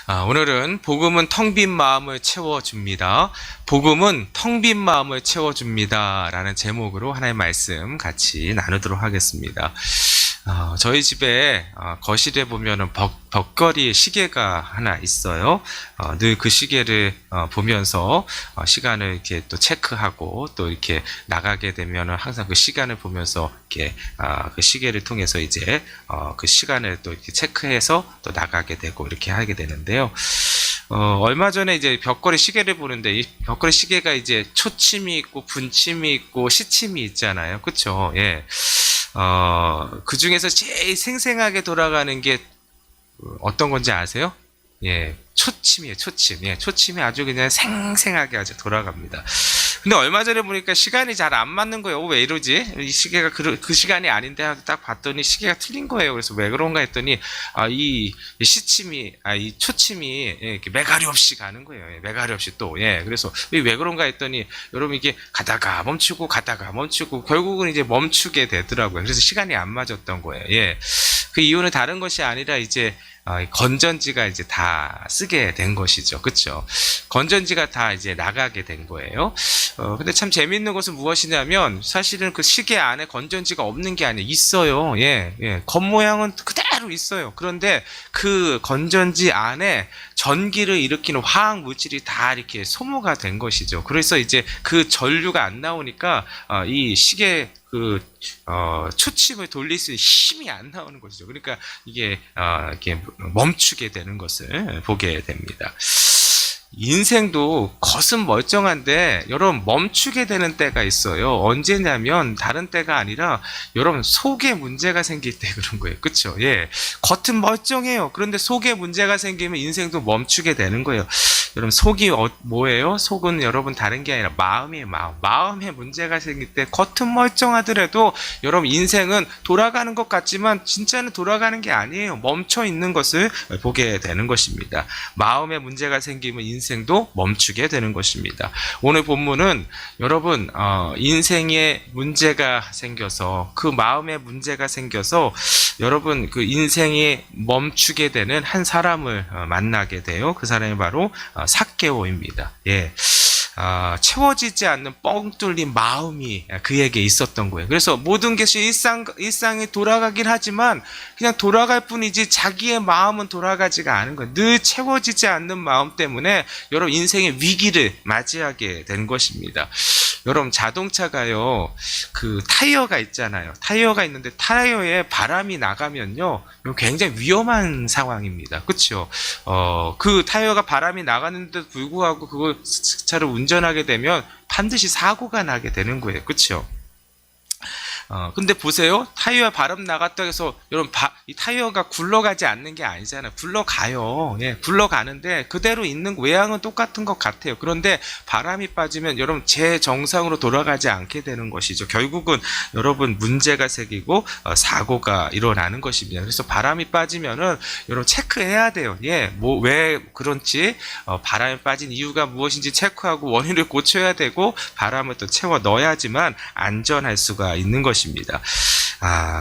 오늘은 복음은 텅 빈 마음을 채워줍니다. 복음은 텅 빈 마음을 채워줍니다. 라는 제목으로 하나의 말씀 같이 나누도록 하겠습니다. 저희 집에 거실에 보면은 벽걸이 시계가 하나 있어요. 늘 그 시계를 보면서 시간을 이렇게 또 체크하고 또 이렇게 나가게 되면은 항상 그 시간을 보면서 이렇게 그 시계를 통해서 이제 그 시간을 또 이렇게 체크해서 또 나가게 되고 이렇게 하게 되는데요. 얼마 전에 이제 벽걸이 시계를 보는데 이 벽걸이 시계가 이제 초침이 있고 분침이 있고 시침이 있잖아요. 그쵸? 예. 그 중에서 제일 생생하게 돌아가는 게 어떤 건지 아세요? 예, 초침이에요, 초침. 예, 초침이 아주 그냥 생생하게 아주 돌아갑니다. 근데 얼마 전에 보니까 시간이 잘 안 맞는 거예요. 왜 이러지? 이 시계가 그 시간이 아닌데 하고 딱 봤더니 시계가 틀린 거예요. 그래서 왜 그런가 했더니, 이 시침이, 이 초침이, 이렇게 매가리 없이 가는 거예요. 예, 매가리 없이 또, 예. 그래서 왜 그런가 했더니, 여러분 이게 가다가 멈추고, 결국은 이제 멈추게 되더라고요. 그래서 시간이 안 맞았던 거예요. 예. 그 이유는 다른 것이 아니라 이제, 건전지가 이제 다 쓰게 된 것이죠. 그쵸? 건전지가 다 이제 나가게 된 거예요. 근데 참 재밌는 것은 무엇이냐면, 사실은 그 시계 안에 건전지가 없는 게 아니에요. 있어요. 예. 겉모양은 그대로 있어요. 그런데 그 건전지 안에 전기를 일으키는 화학 물질이 다 이렇게 소모가 된 것이죠. 그래서 이제 그 전류가 안 나오니까, 이 시계 초침을 돌릴 수 있는 힘이 안 나오는 것이죠. 그러니까 이게 이렇게 멈추게 되는 것을 보게 됩니다. 인생도 겉은 멀쩡한데 여러분 멈추게 되는 때가 있어요. 언제냐면 다른 때가 아니라 여러분 속에 문제가 생길 때 그런 거예요. 그쵸? 예. 겉은 멀쩡해요. 그런데 속에 문제가 생기면 인생도 멈추게 되는 거예요. 여러분 속이 뭐예요? 속은 여러분 다른 게 아니라 마음이에요. 마음에 문제가 생길 때 겉은 멀쩡하더라도 여러분 인생은 돌아가는 것 같지만 진짜는 돌아가는 게 아니에요. 멈춰 있는 것을 보게 되는 것입니다. 마음에 문제가 생기면 인생도 멈추게 되는 것입니다. 오늘 본문은 여러분 인생에 문제가 생겨서 그 마음에 문제가 생겨서 여러분 그 인생이 멈추게 되는 한 사람을 만나게 돼요. 그 사람이 바로 삭개오입니다. 예. 채워지지 않는 뻥 뚫린 마음이 그에게 있었던 거예요. 그래서 모든 것이 일상이 돌아가긴 하지만 그냥 돌아갈 뿐이지 자기의 마음은 돌아가지가 않은 거예요. 늘 채워지지 않는 마음 때문에 여러분 인생의 위기를 맞이하게 된 것입니다. 여러분 자동차가요, 그 타이어가 있잖아요. 타이어가 있는데 타이어에 바람이 나가면요, 굉장히 위험한 상황입니다. 그렇죠? 그 타이어가 바람이 나가는데도 불구하고 그걸 차를 운전하게 되면 반드시 사고가 나게 되는 거예요. 그렇죠? 근데 보세요. 타이어에 바람 나갔다고 해서 여러분 이 타이어가 굴러가지 않는 게 아니잖아요. 굴러가요. 예, 굴러가는데 그대로 있는 외양은 똑같은 것 같아요. 그런데 바람이 빠지면 여러분 제 정상으로 돌아가지 않게 되는 것이죠. 결국은 여러분 문제가 생기고 사고가 일어나는 것입니다. 그래서 바람이 빠지면은 여러분 체크해야 돼요. 예, 뭐 왜 그런지 바람이 빠진 이유가 무엇인지 체크하고 원인을 고쳐야 되고 바람을 또 채워 넣어야지만 안전할 수가 있는 것입니다.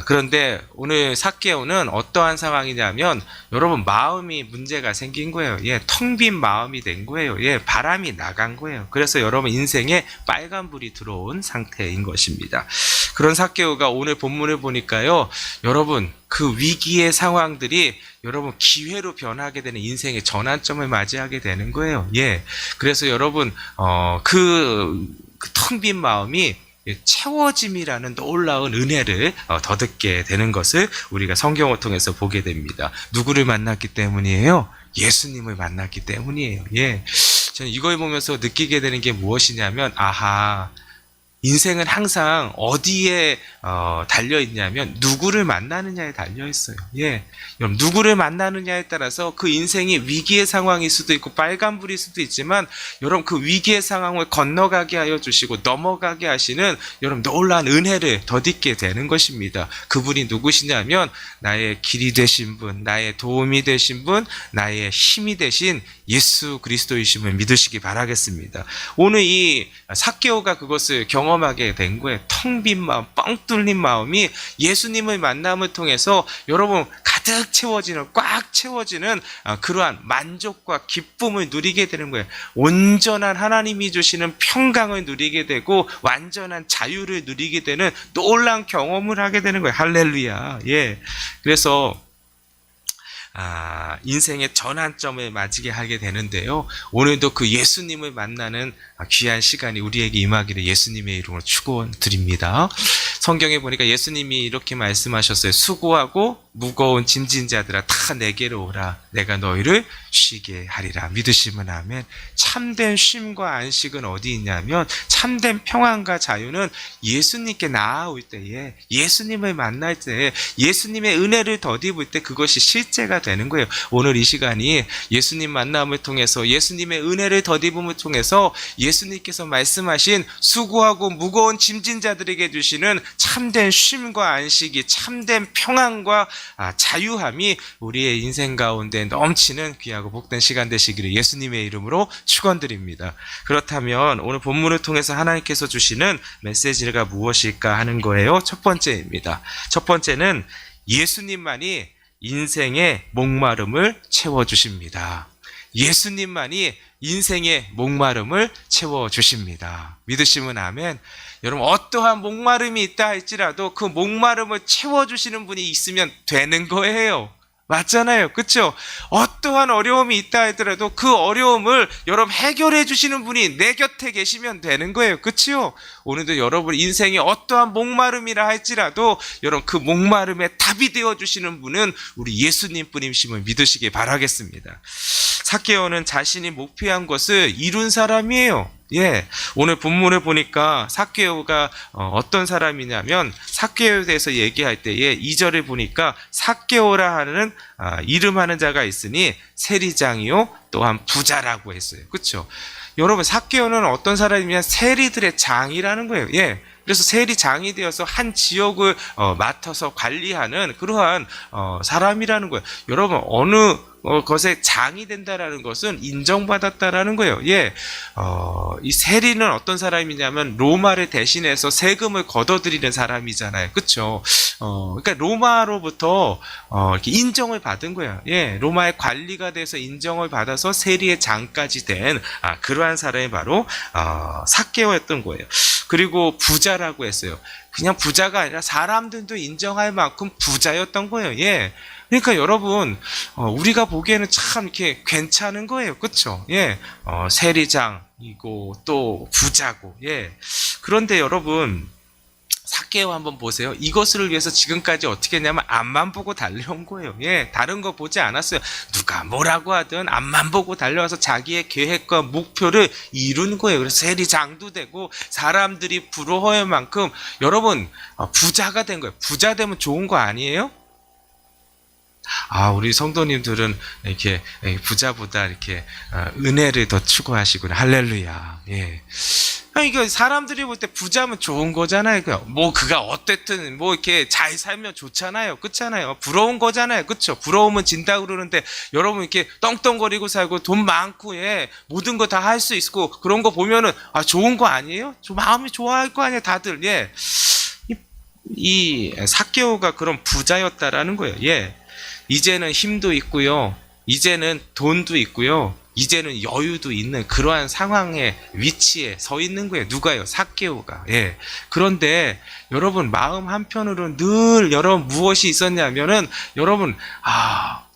그런데 오늘 삭개오는 어떠한 상황이냐면 여러분 마음이 문제가 생긴 거예요. 예, 텅 빈 마음이 된 거예요. 예, 바람이 나간 거예요. 그래서 여러분 인생에 빨간불이 들어온 상태인 것입니다. 그런 삭개오가 오늘 본문을 보니까요, 여러분 그 위기의 상황들이 여러분 기회로 변하게 되는 인생의 전환점을 맞이하게 되는 거예요. 예, 그래서 여러분 그 텅 빈 마음이 채워짐이라는 놀라운 은혜를 덧듣게 되는 것을 우리가 성경을 통해서 보게 됩니다. 누구를 만났기 때문이에요? 예수님을 만났기 때문이에요. 예, 저는 이걸 보면서 느끼게 되는 게 무엇이냐면, 인생은 항상 어디에 달려 있냐면 누구를 만나느냐에 달려 있어요. 예, 여러분 누구를 만나느냐에 따라서 그 인생이 위기의 상황일 수도 있고 빨간불일 수도 있지만 여러분 그 위기의 상황을 건너가게 하여 주시고 넘어가게 하시는 여러분 놀라운 은혜를 덧입게 되는 것입니다. 그분이 누구시냐면 나의 길이 되신 분, 나의 도움이 되신 분, 나의 힘이 되신 예수 그리스도이심을 믿으시기 바라겠습니다. 오늘 이 삭개오가 그것을 경험 경험하게 된 거예요. 텅 빈 마음, 뻥 뚫린 마음이 예수님의 만남을 통해서 여러분 가득 채워지는, 꽉 채워지는 그러한 만족과 기쁨을 누리게 되는 거예요. 온전한 하나님이 주시는 평강을 누리게 되고 완전한 자유를 누리게 되는 놀라운 경험을 하게 되는 거예요. 할렐루야. 예. 그래서 인생의 전환점을 맞이게 하게 되는데요. 오늘도 그 예수님을 만나는 귀한 시간이 우리에게 임하기를 예수님의 이름으로 축원드립니다. 성경에 보니까 예수님이 이렇게 말씀하셨어요. 수고하고 무거운 짐진 자들아 다 내게로 오라. 내가 너희를 쉬게 하리라. 믿으시면 아멘. 참된 쉼과 안식은 어디 있냐면 참된 평안과 자유는 예수님께 나아올 때에, 예수님을 만날 때에, 예수님의 은혜를 덧입을 때 그것이 실제가 되는 거예요. 오늘 이 시간이 예수님 만남을 통해서, 예수님의 은혜를 덧입음을 통해서 예수님께서 말씀하신 수고하고 무거운 짐진 자들에게 주시는 참된 쉼과 안식이, 참된 평안과 자유함이 우리의 인생 가운데 넘치는 귀하고 복된 시간 되시기를 예수님의 이름으로 축원드립니다. 그렇다면 오늘 본문을 통해서 하나님께서 주시는 메시지가 무엇일까 하는 거예요. 첫 번째입니다. 첫 번째는 예수님만이 인생의 목마름을 채워주십니다. 예수님만이 인생의 목마름을 채워주십니다. 믿으시면 아멘. 여러분 어떠한 목마름이 있다 할지라도 그 목마름을 채워주시는 분이 있으면 되는 거예요. 맞잖아요. 그렇죠? 어떠한 어려움이 있다 하더라도 그 어려움을 여러분 해결해 주시는 분이 내 곁에 계시면 되는 거예요. 그렇죠? 오늘도 여러분 인생에 어떠한 목마름이라 할지라도 여러분 그 목마름에 답이 되어 주시는 분은 우리 예수님 뿐이심을 믿으시기 바라겠습니다. 삭개오는 자신이 목표한 것을 이룬 사람이에요. 예, 오늘 본문을 보니까 삭개오가 어떤 사람이냐면 삭개오에 대해서 얘기할 때에 2절을 보니까 삭개오라 하는 이름하는 자가 있으니 세리장이요 또한 부자라고 했어요. 그렇죠? 여러분 삭개오는 어떤 사람이냐? 세리들의 장이라는 거예요. 예. 그래서 세리장이 되어서 한 지역을 맡아서 관리하는 그러한 사람이라는 거예요. 여러분 어느 것에 장이 된다라는 것은 인정받았다라는 거예요. 예, 이 세리는 어떤 사람이냐면 로마를 대신해서 세금을 걷어들이는 사람이잖아요. 그렇죠? 그러니까 로마로부터 이렇게 인정을 받은 거예요. 예, 로마의 관리가 돼서 인정을 받아서 세리의 장까지 된 그러한 사람이 바로 삭개오였던 거예요. 그리고 부자라고 했어요. 그냥 부자가 아니라 사람들도 인정할 만큼 부자였던 거예요. 예. 그러니까 여러분, 우리가 보기에는 참 이렇게 괜찮은 거예요. 그렇죠? 예. 세리장이고 또 부자고. 예. 그런데 여러분, 삭개오 한번 보세요. 이것을 위해서 지금까지 어떻게 했냐면 앞만 보고 달려온 거예요. 예, 다른 거 보지 않았어요. 누가 뭐라고 하든 앞만 보고 달려와서 자기의 계획과 목표를 이룬 거예요. 그래서 세리장도 되고 사람들이 부러워할 만큼 여러분 부자가 된 거예요. 부자 되면 좋은 거 아니에요? 우리 성도님들은 이렇게 부자보다 이렇게 은혜를 더 추구하시구나. 할렐루야. 예. 이거 사람들이 볼 때 부자면 좋은 거잖아요. 뭐 그가 어쨌든 뭐 이렇게 잘 살면 좋잖아요. 그렇잖아요. 부러운 거잖아요. 그렇죠? 부러우면 진다 그러는데 여러분 이렇게 떵떵거리고 살고 돈 많고 예, 모든 거 다 할 수 있고 그런 거 보면은 좋은 거 아니에요? 좀 마음이 좋아할 거 아니에요, 다들. 예. 이 삭개오가 그런 부자였다라는 거예요. 예. 이제는 힘도 있고요. 이제는 돈도 있고요. 이제는 여유도 있는 그러한 상황의 위치에 서 있는 거예요. 누가요? 삭개오가. 예. 그런데 여러분 마음 한편으로 늘 여러분 무엇이 있었냐면은 여러분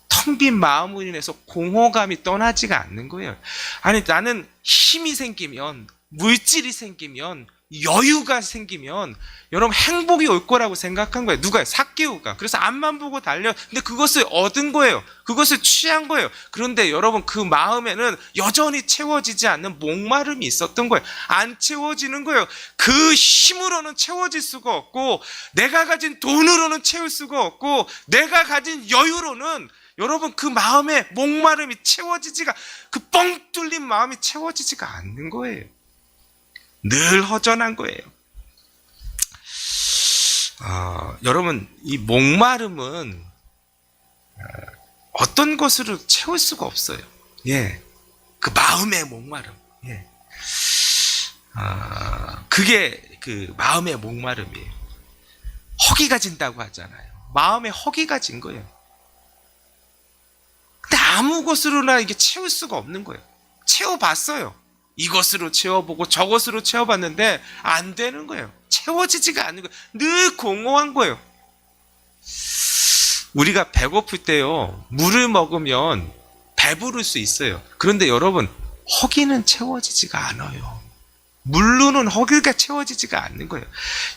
텅 빈 마음으로 인해서 공허감이 떠나지가 않는 거예요. 아니 나는 힘이 생기면 물질이 생기면 여유가 생기면 여러분 행복이 올 거라고 생각한 거예요. 누가요? 삭개오가. 그래서 앞만 보고 달려. 근데 그것을 얻은 거예요. 그것을 취한 거예요. 그런데 여러분 그 마음에는 여전히 채워지지 않는 목마름이 있었던 거예요. 안 채워지는 거예요. 그 힘으로는 채워질 수가 없고 내가 가진 돈으로는 채울 수가 없고 내가 가진 여유로는 여러분 그 마음의 목마름이 채워지지가 그 뻥 뚫린 마음이 채워지지가 않는 거예요. 늘 허전한 거예요. 여러분 이 목마름은 어떤 것으로 채울 수가 없어요. 예, 그 마음의 목마름. 예, 그게 그 마음의 목마름이에요. 허기가 진다고 하잖아요. 마음에 허기가 진 거예요. 근데 아무 것으로나 이게 채울 수가 없는 거예요. 채워봤어요. 이것으로 채워보고 저것으로 채워봤는데 안 되는 거예요. 채워지지가 않는 거예요. 늘 공허한 거예요. 우리가 배고플 때요, 물을 먹으면 배부를 수 있어요. 그런데 여러분, 허기는 채워지지가 않아요. 물로는 허기가 채워지지가 않는 거예요.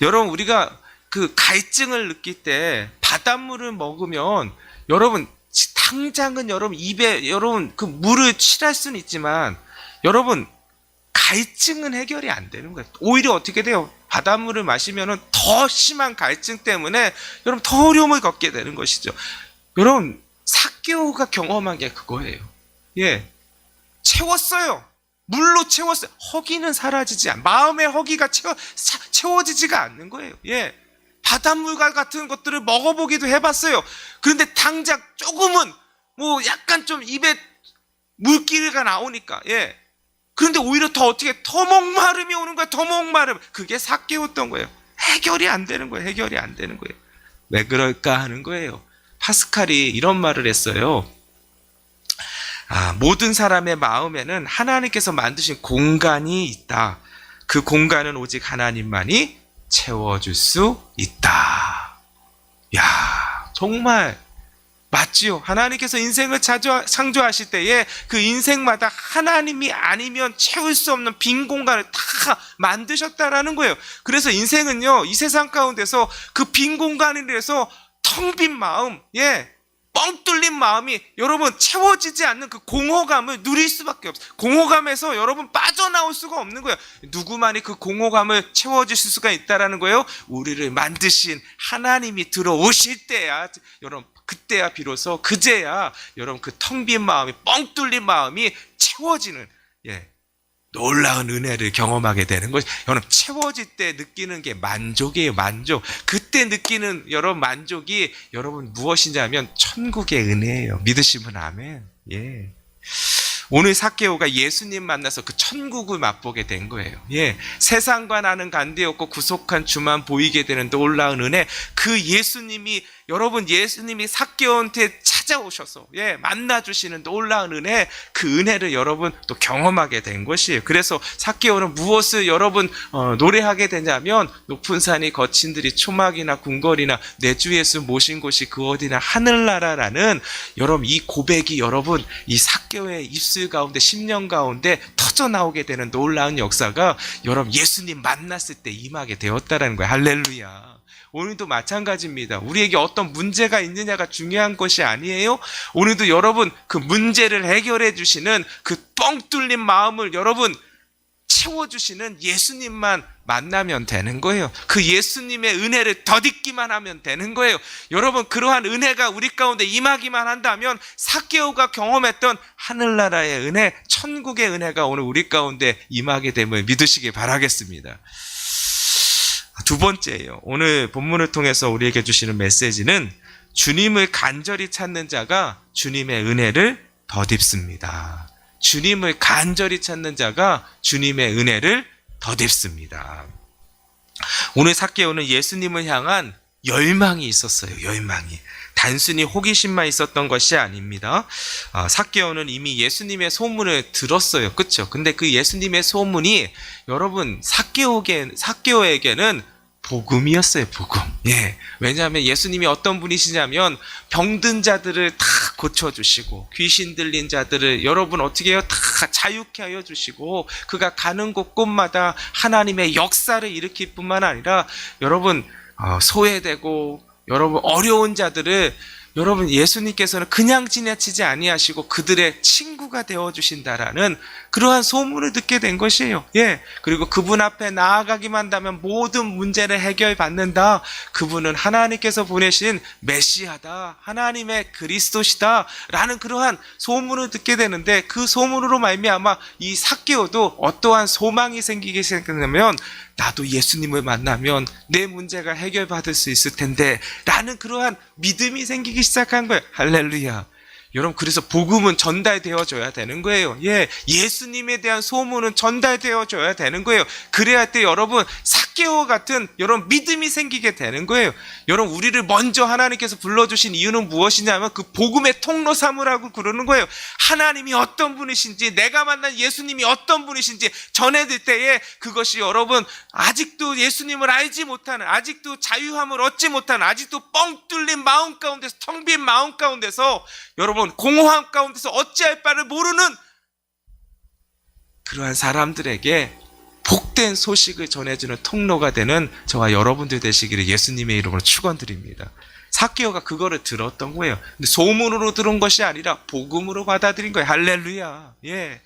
여러분, 우리가 그 갈증을 느낄 때 바닷물을 먹으면 여러분 당장은 여러분 입에 여러분 그 물을 취할 수는 있지만 여러분 갈증은 해결이 안 되는 거예요. 오히려 어떻게 돼요? 바닷물을 마시면은 더 심한 갈증 때문에 여러분 더 어려움을 겪게 되는 것이죠. 여러분 삭개오가 경험한 게 그거예요. 예, 채웠어요. 물로 채웠어요. 허기는 사라지지 않. 마음의 허기가 채워지지가 않는 거예요. 예. 바닷물과 같은 것들을 먹어보기도 해봤어요. 그런데 당장 조금은 뭐 약간 좀 입에 물기가 나오니까 예. 그런데 오히려 더 어떻게 더 목마름이 오는 거야. 더 목마름. 그게 삭개오였던 거예요. 해결이 안 되는 거예요. 해결이 안 되는 거예요. 왜 그럴까 하는 거예요. 파스칼이 이런 말을 했어요. 모든 사람의 마음에는 하나님께서 만드신 공간이 있다. 그 공간은 오직 하나님만이 채워줄 수 있다. 야, 정말 맞지요. 하나님께서 인생을 창조하실 때에 그 인생마다 하나님이 아니면 채울 수 없는 빈 공간을 다 만드셨다라는 거예요. 그래서 인생은요, 이 세상 가운데서 그 빈 공간에 대해서 텅 빈 마음, 예, 뻥 뚫린 마음이 여러분 채워지지 않는 그 공허감을 누릴 수밖에 없어요. 공허감에서 여러분 빠져나올 수가 없는 거예요. 누구만이 그 공허감을 채워주실 수가 있다라는 거예요. 우리를 만드신 하나님이 들어오실 때야 여러분, 그때야 비로소 그제야 여러분 그 텅 빈 마음이 뻥 뚫린 마음이 채워지는 예, 놀라운 은혜를 경험하게 되는 것이 여러분 채워질 때 느끼는 게 만족이에요. 만족. 그때 느끼는 여러분 만족이 여러분 무엇인지 하면 천국의 은혜예요. 믿으시면 아멘. 예. 오늘 삭개오가 예수님 만나서 그 천국을 맛보게 된 거예요. 예, 세상과 나는 관계없고 구속한 주만 보이게 되는 놀라운 은혜. 그 예수님이 여러분 예수님이 삭개오한테 찾아오셔서 예, 만나주시는 놀라운 은혜, 그 은혜를 여러분 또 경험하게 된 것이에요. 그래서 삭개오는 무엇을 여러분 노래하게 되냐면 높은 산이 거친 들이 초막이나 궁궐이나 내 주 예수 모신 곳이 그 어디나 하늘나라라는 여러분 이 고백이 여러분 이 삭개오의 입술 가운데 10년 가운데 터져 나오게 되는 놀라운 역사가 여러분 예수님 만났을 때 임하게 되었다라는 거예요. 할렐루야. 오늘도 마찬가지입니다. 우리에게 어떤 문제가 있느냐가 중요한 것이 아니에요. 오늘도 여러분 그 문제를 해결해 주시는 그 뻥 뚫린 마음을 여러분 채워주시는 예수님만 만나면 되는 거예요. 그 예수님의 은혜를 덧입기만 하면 되는 거예요. 여러분 그러한 은혜가 우리 가운데 임하기만 한다면 삭개오가 경험했던 하늘나라의 은혜, 천국의 은혜가 오늘 우리 가운데 임하게 됨을 믿으시기 바라겠습니다. 두 번째예요. 오늘 본문을 통해서 우리에게 주시는 메시지는 주님을 간절히 찾는 자가 주님의 은혜를 덧입습니다. 주님을 간절히 찾는 자가 주님의 은혜를 덧입습니다. 오늘 삭개오는 예수님을 향한 열망이 있었어요. 열망이. 단순히 호기심만 있었던 것이 아닙니다. 삭개오는 이미 예수님의 소문을 들었어요. 그렇죠? 근데 그 예수님의 소문이 여러분 삭개오에게는 복음이었어요. 복음. 예. 왜냐하면 예수님이 어떤 분이시냐면 병든 자들을 다 고쳐주시고 귀신 들린 자들을 여러분 어떻게 해요? 다 자유케 하여 주시고 그가 가는 곳곳마다 하나님의 역사를 일으킬 뿐만 아니라 여러분 소외되고 여러분 어려운 자들을 여러분 예수님께서는 그냥 지나치지 아니하시고 그들의 친구가 되어주신다라는 그러한 소문을 듣게 된 것이에요. 예. 그리고 그분 앞에 나아가기만 한다면 모든 문제를 해결받는다. 그분은 하나님께서 보내신 메시아다. 하나님의 그리스도시다. 라는 그러한 소문을 듣게 되는데 그 소문으로 말미암아 이 삭개오도 어떠한 소망이 생기게 생겼냐면 나도 예수님을 만나면 내 문제가 해결받을 수 있을 텐데 라는 그러한 믿음이 생기기 시작한 거예요. 할렐루야. 여러분 그래서 복음은 전달되어져야 되는 거예요. 예, 예수님에 대한 소문은 전달되어져야 되는 거예요. 그래야 때 여러분 삭개오 같은 여러분 믿음이 생기게 되는 거예요. 여러분 우리를 먼저 하나님께서 불러주신 이유는 무엇이냐면 그 복음의 통로 삼으라고 그러는 거예요. 하나님이 어떤 분이신지, 내가 만난 예수님이 어떤 분이신지 전해질 때에 그것이 여러분 아직도 예수님을 알지 못하는, 아직도 자유함을 얻지 못하는, 아직도 뻥 뚫린 마음 가운데서, 텅 빈 마음 가운데서, 여러분 공허함 가운데서 어찌할 바를 모르는 그러한 사람들에게 복된 소식을 전해주는 통로가 되는 저와 여러분들 되시기를 예수님의 이름으로 축원드립니다. 삭개오가 그거를 들었던 거예요. 근데 소문으로 들은 것이 아니라 복음으로 받아들인 거예요. 할렐루야. 예.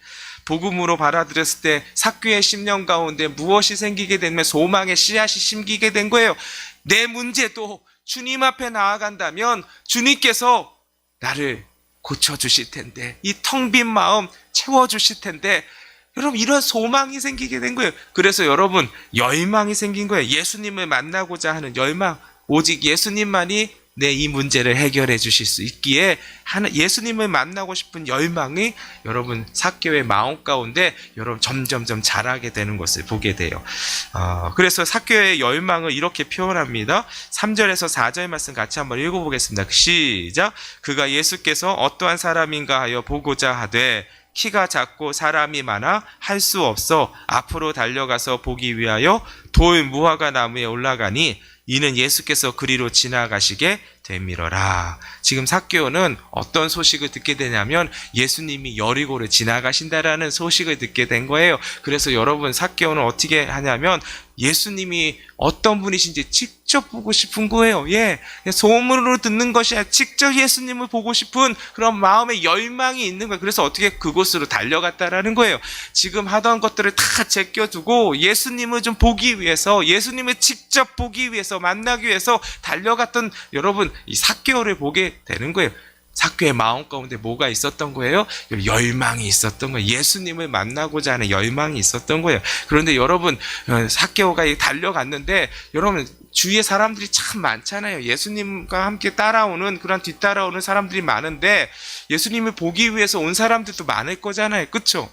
복음으로 받아들였을 때 삭개오의 심령 가운데 무엇이 생기게 되면 소망의 씨앗이 심기게 된 거예요. 내 문제도 주님 앞에 나아간다면 주님께서 나를 고쳐주실 텐데, 이 텅 빈 마음 채워주실 텐데, 여러분 이런 소망이 생기게 된 거예요. 그래서 여러분 열망이 생긴 거예요. 예수님을 만나고자 하는 열망. 오직 예수님만이 내 이 문제를 해결해 주실 수 있기에 예수님을 만나고 싶은 열망이 여러분 삭개오의 마음 가운데 여러분 점점점 자라게 되는 것을 보게 돼요. 그래서 삭개오의 열망을 이렇게 표현합니다. 3절에서 4절 말씀 같이 한번 읽어보겠습니다. 시작. 그가 예수께서 어떠한 사람인가 하여 보고자 하되 키가 작고 사람이 많아 할 수 없어 앞으로 달려가서 보기 위하여 돌 무화과 나무에 올라가니 이는 예수께서 그리로 지나가시게 되밀어라. 지금 삭개오는 어떤 소식을 듣게 되냐면 예수님이 여리고를 지나가신다라는 소식을 듣게 된 거예요. 그래서 여러분 삭개오는 어떻게 하냐면 예수님이 어떤 분이신지 직접 보고 싶은 거예요. 예, 소문으로 듣는 것이 아니라 직접 예수님을 보고 싶은 그런 마음의 열망이 있는 거예요. 그래서 어떻게 그곳으로 달려갔다라는 거예요. 지금 하던 것들을 다 제껴두고 예수님을 좀 보기 위해서, 예수님을 직접 보기 위해서, 만나기 위해서 달려갔던 여러분 이 삭개오를 보게 되는 거예요. 삭개오의 마음 가운데 뭐가 있었던 거예요? 열망이 있었던 거예요. 예수님을 만나고자 하는 열망이 있었던 거예요. 그런데 여러분 삭개오가 달려갔는데 여러분 주위에 사람들이 참 많잖아요. 예수님과 함께 따라오는 그런 뒤따라오는 사람들이 많은데 예수님을 보기 위해서 온 사람들도 많을 거잖아요. 그렇죠?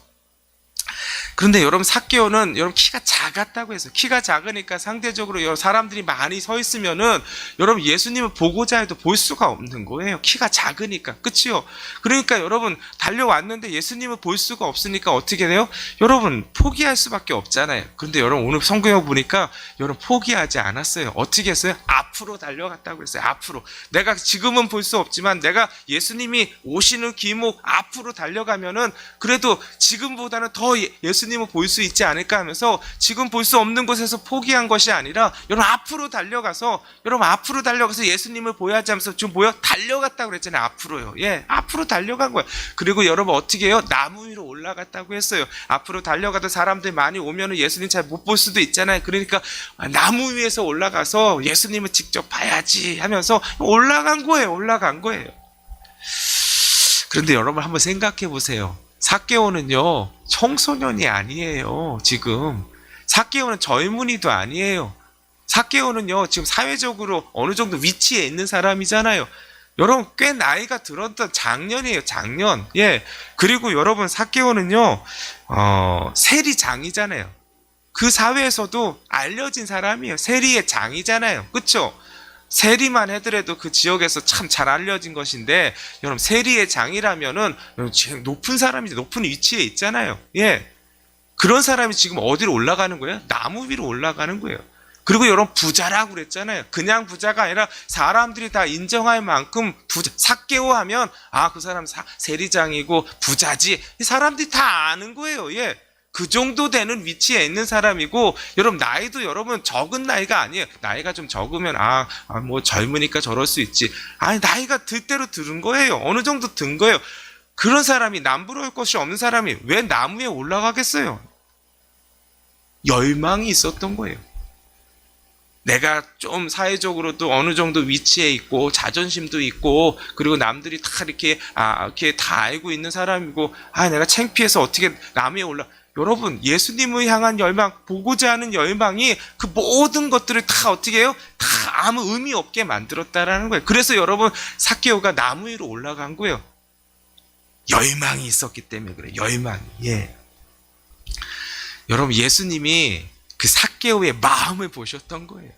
그런데 여러분 삭개오는 여러분 키가 작았다고 해서, 키가 작으니까 상대적으로 여러 사람들이 많이 서 있으면은 여러분 예수님을 보고자 해도 볼 수가 없는 거예요. 키가 작으니까. 그치요? 그러니까 여러분 달려왔는데 예수님을 볼 수가 없으니까 어떻게 돼요? 여러분 포기할 수밖에 없잖아요. 그런데 여러분 오늘 성경에 보니까 여러분 포기하지 않았어요. 어떻게 했어요? 앞으로 달려갔다고 했어요. 앞으로. 내가 지금은 볼 수 없지만 내가 예수님이 오시는 길목 앞으로 달려가면은 그래도 지금보다는 더 예수님을 볼 수 있지 않을까 하면서 지금 볼 수 없는 곳에서 포기한 것이 아니라 여러분 앞으로 달려가서 예수님을 보야지 하면서 지금 달려갔다고 그랬잖아요. 앞으로요. 예, 앞으로 달려간 거예요. 그리고 여러분 어떻게 해요? 나무 위로 올라갔다고 했어요. 앞으로 달려가도 사람들 많이 오면은 예수님 잘 못 볼 수도 있잖아요. 그러니까 나무 위에서 올라가서 예수님을 직접 봐야지 하면서 올라간 거예요. 그런데 여러분 한번 생각해 보세요. 삭개오는요 청소년이 아니에요. 지금 삭개오는 젊은이도 아니에요. 삭개오는요 지금 사회적으로 어느 정도 위치에 있는 사람이잖아요. 여러분 꽤 나이가 들었던 장년이에요. 장년. 예. 그리고 여러분 삭개오는요 세리장이잖아요. 그 사회에서도 알려진 사람이에요. 세리의 장이잖아요. 그렇죠? 세리만 하더라도 그 지역에서 참 잘 알려진 것인데 여러분 세리의 장이라면은 높은 사람이 높은 위치에 있잖아요. 예, 그런 사람이 지금 어디로 올라가는 거예요? 나무 위로 올라가는 거예요. 그리고 여러분 부자라고 그랬잖아요. 그냥 부자가 아니라 사람들이 다 인정할 만큼 부자. 삭개오 하면 그 사람 세리장이고 부자지. 이 사람들이 다 아는 거예요. 예. 그 정도 되는 위치에 있는 사람이고 여러분 나이도 여러분 적은 나이가 아니에요. 나이가 좀 적으면 뭐 젊으니까 저럴 수 있지. 아니 나이가 들 대로 들은 거예요. 어느 정도 든 거예요. 그런 사람이 남부러울 것이 없는 사람이 왜 나무에 올라가겠어요? 열망이 있었던 거예요. 내가 좀 사회적으로도 어느 정도 위치에 있고 자존심도 있고 그리고 남들이 다 이렇게 다 알고 있는 사람이고 내가 창피해서 어떻게 나무에 여러분 예수님을 향한 열망, 보고자 하는 열망이 그 모든 것들을 다 어떻게 해요? 다 아무 의미 없게 만들었다라는 거예요. 그래서 여러분 삭개오가 나무 위로 올라간 거예요. 열망이 있었기 때문에 그래요. 열망이. 예. 여러분 예수님이 그 삭개오의 마음을 보셨던 거예요.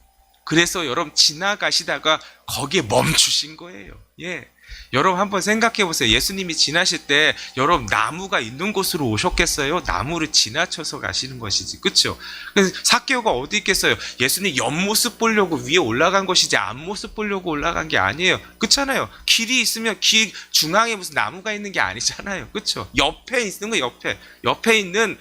그래서 여러분 지나가시다가 거기에 멈추신 거예요. 예. 여러분 한번 생각해 보세요. 예수님이 지나실 때 여러분 나무가 있는 곳으로 오셨겠어요? 나무를 지나쳐서 가시는 것이지, 그렇죠? 그래서 삭개오가 어디 있겠어요? 예수님 옆모습 보려고 위에 올라간 것이지 앞모습 보려고 올라간 게 아니에요. 그렇잖아요. 길이 있으면 길 중앙에 무슨 나무가 있는 게 아니잖아요. 그렇죠? 옆에 있는 거, 옆에 있는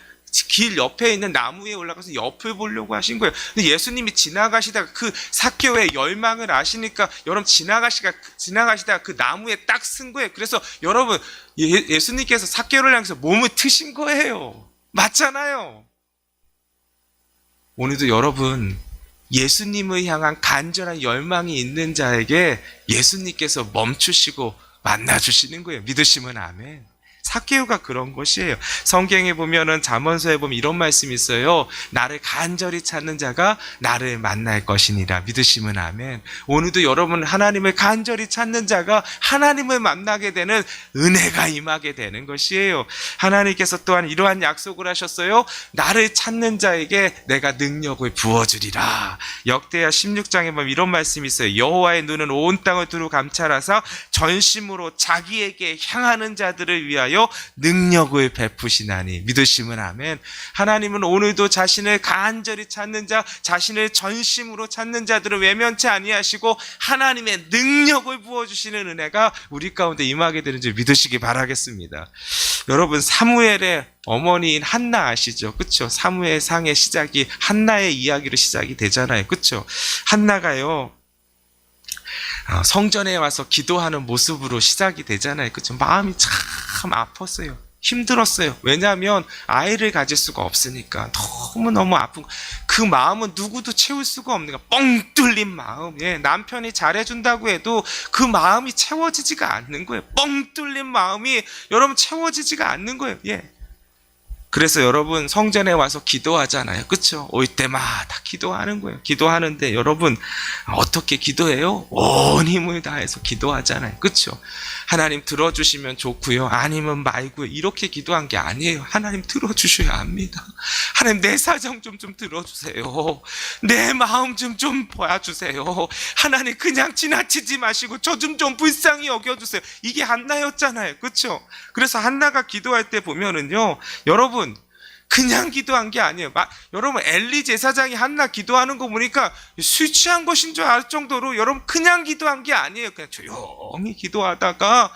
길 옆에 있는 나무 위에 올라가서 옆을 보려고 하신 거예요. 근데 예수님이 지나가시다가 그 삭개오의 열망을 아시니까 여러분 지나가시다가 그 나무에 딱 쓴 거예요. 그래서 여러분 예수님께서 삭개오를 향해서 몸을 트신 거예요. 맞잖아요. 오늘도 여러분 예수님을 향한 간절한 열망이 있는 자에게 예수님께서 멈추시고 만나주시는 거예요. 믿으시면 아멘. 삭개오가 그런 것이에요. 성경에 보면은 잠언서에 보면 이런 말씀이 있어요. 나를 간절히 찾는 자가 나를 만날 것이니라. 믿으시면 아멘. 오늘도 여러분 하나님을 간절히 찾는 자가 하나님을 만나게 되는 은혜가 임하게 되는 것이에요. 하나님께서 또한 이러한 약속을 하셨어요. 나를 찾는 자에게 내가 능력을 부어주리라. 역대하 16장에 보면 이런 말씀이 있어요. 여호와의 눈은 온 땅을 두루 감찰하사 전심으로 자기에게 향하는 자들을 위하여 능력을 베푸시나니. 믿으시면 아멘. 하나님은 오늘도 자신을 간절히 찾는 자, 자신을 전심으로 찾는 자들을 외면치 아니하시고 하나님의 능력을 부어주시는 은혜가 우리 가운데 임하게 되는 줄 믿으시기 바라겠습니다. 여러분 사무엘의 어머니인 한나 아시죠? 그렇죠? 사무엘 상의 시작이 한나의 이야기로 시작이 되잖아요. 그렇죠? 한나가요 성전에 와서 기도하는 모습으로 시작이 되잖아요. 그렇죠? 마음이 참 아팠어요. 힘들었어요. 왜냐하면 아이를 가질 수가 없으니까 너무너무 아픈 그 마음은 누구도 채울 수가 없는 거야. 뻥 뚫린 마음. 예, 남편이 잘해준다고 해도 그 마음이 채워지지가 않는 거예요. 뻥 뚫린 마음이 여러분 채워지지가 않는 거예요. 예. 그래서 여러분 성전에 와서 기도하잖아요. 그렇죠? 올 때마다 기도하는 거예요. 기도하는데 여러분 어떻게 기도해요? 온 힘을 다해서 기도하잖아요. 그렇죠? 하나님 들어주시면 좋고요. 아니면 말고요. 이렇게 기도한 게 아니에요. 하나님 들어주셔야 합니다. 하나님 내 사정 좀 들어주세요. 내 마음 좀 봐주세요. 하나님 그냥 지나치지 마시고 저 좀 불쌍히 여겨주세요. 이게 한나였잖아요. 그렇죠? 그래서 한나가 기도할 때 보면은요. 여러분 그냥 기도한 게 아니에요. 여러분 엘리 제사장이 한나 기도하는 거 보니까 술 취한 것인 줄 알 정도로 여러분 그냥 기도한 게 아니에요. 그냥 조용히 기도하다가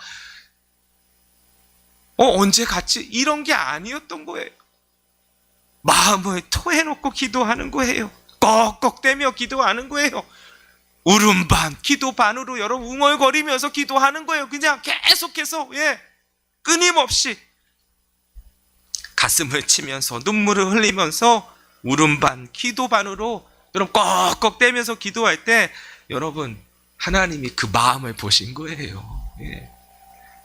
언제 갔지? 이런 게 아니었던 거예요. 마음을 토해놓고 기도하는 거예요. 꺽꺽대며 기도하는 거예요. 울음 반 기도 반으로 여러분 웅얼거리면서 기도하는 거예요. 그냥 계속해서 끊임없이 가슴을 치면서 눈물을 흘리면서 울음 반 기도 반으로 여러분 꺽꺽대면서 기도할 때 여러분 하나님이 그 마음을 보신 거예요.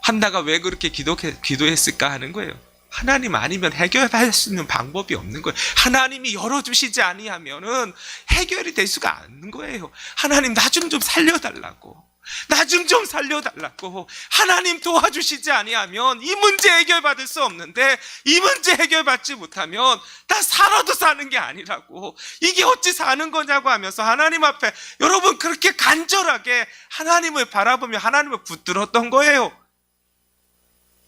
한나가 왜 그렇게 기도했을까 하는 거예요. 하나님 아니면 해결할 수 있는 방법이 없는 거예요. 하나님이 열어주시지 아니하면은 해결이 될 수가 없는 거예요. 하나님 나 좀 살려달라고. 나 좀 살려달라고. 하나님 도와주시지 아니하면 이 문제 해결받을 수 없는데 이 문제 해결받지 못하면 나 살아도 사는 게 아니라고. 이게 어찌 사는 거냐고 하면서 하나님 앞에 여러분 그렇게 간절하게 하나님을 바라보며 하나님을 붙들었던 거예요.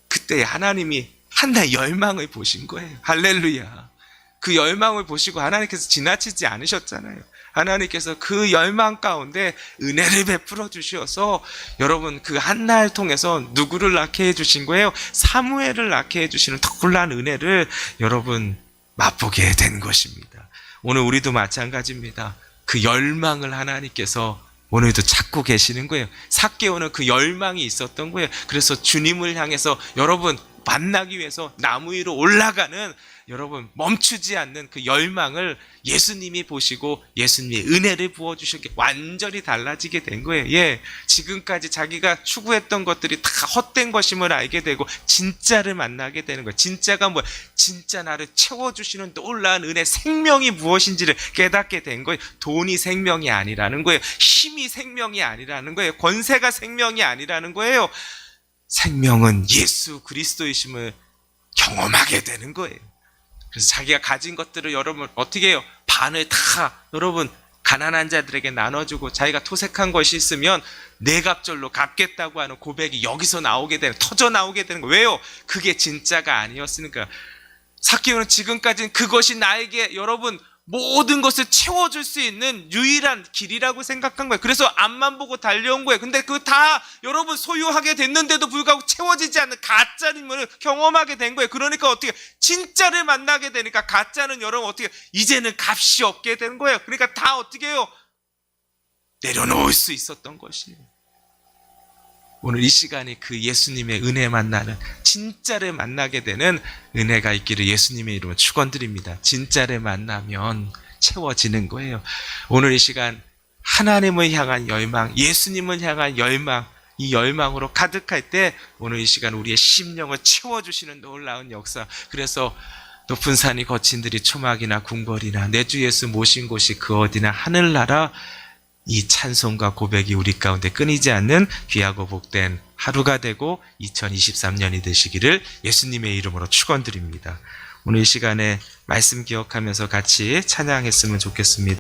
그때 하나님이 한나의 열망을 보신 거예요. 할렐루야. 그 열망을 보시고 하나님께서 지나치지 않으셨잖아요. 하나님께서 그 열망 가운데 은혜를 베풀어 주셔서 여러분 그 한나를 통해서 누구를 낳게 해주신 거예요? 사무엘을 낳게 해주시는 특별한 은혜를 여러분 맛보게 된 것입니다. 오늘 우리도 마찬가지입니다. 그 열망을 하나님께서 오늘도 찾고 계시는 거예요. 삭개오는 그 열망이 있었던 거예요. 그래서 주님을 향해서 여러분 만나기 위해서 나무 위로 올라가는 여러분 멈추지 않는 그 열망을 예수님이 보시고 예수님의 은혜를 부어주셨기에 완전히 달라지게 된 거예요. 지금까지 자기가 추구했던 것들이 다 헛된 것임을 알게 되고 진짜를 만나게 되는 거예요. 진짜가 뭐야? 진짜 나를 채워주시는 놀라운 은혜, 생명이 무엇인지를 깨닫게 된 거예요. 돈이 생명이 아니라는 거예요. 힘이 생명이 아니라는 거예요. 권세가 생명이 아니라는 거예요. 생명은 예수 그리스도이심을 경험하게 되는 거예요. 그래서 자기가 가진 것들을 여러분 어떻게 해요? 반을 다 여러분 가난한 자들에게 나눠주고 자기가 토색한 것이 있으면 내 값절로 갚겠다고 하는 고백이 여기서 나오게 되는, 터져 나오게 되는 거예요. 왜요? 그게 진짜가 아니었으니까. 삭개오는 지금까지는 그것이 나에게 여러분 모든 것을 채워줄 수 있는 유일한 길이라고 생각한 거예요. 그래서 앞만 보고 달려온 거예요. 근데 그거 다 여러분 소유하게 됐는데도 불구하고 채워지지 않는 가짜님을 경험하게 된 거예요. 그러니까 어떻게 진짜를 만나게 되니까 가짜는 여러분 어떻게 이제는 값이 없게 된 거예요. 그러니까 다 어떻게 해요? 내려놓을 수 있었던 것이에요. 오늘 이 시간이 그 예수님의 은혜 만나는, 진짜를 만나게 되는 은혜가 있기를 예수님의 이름으로 축원드립니다. 진짜를 만나면 채워지는 거예요. 오늘 이 시간 하나님을 향한 열망, 예수님을 향한 열망, 이 열망으로 가득할 때 오늘 이 시간 우리의 심령을 채워주시는 놀라운 역사. 그래서 높은 산이 거친들이 초막이나 궁궐이나 내 주 예수 모신 곳이 그 어디나 하늘나라, 이 찬송과 고백이 우리 가운데 끊이지 않는 귀하고 복된 하루가 되고 2023년이 되시기를 예수님의 이름으로 축원드립니다. 오늘 이 시간에 말씀 기억하면서 같이 찬양했으면 좋겠습니다.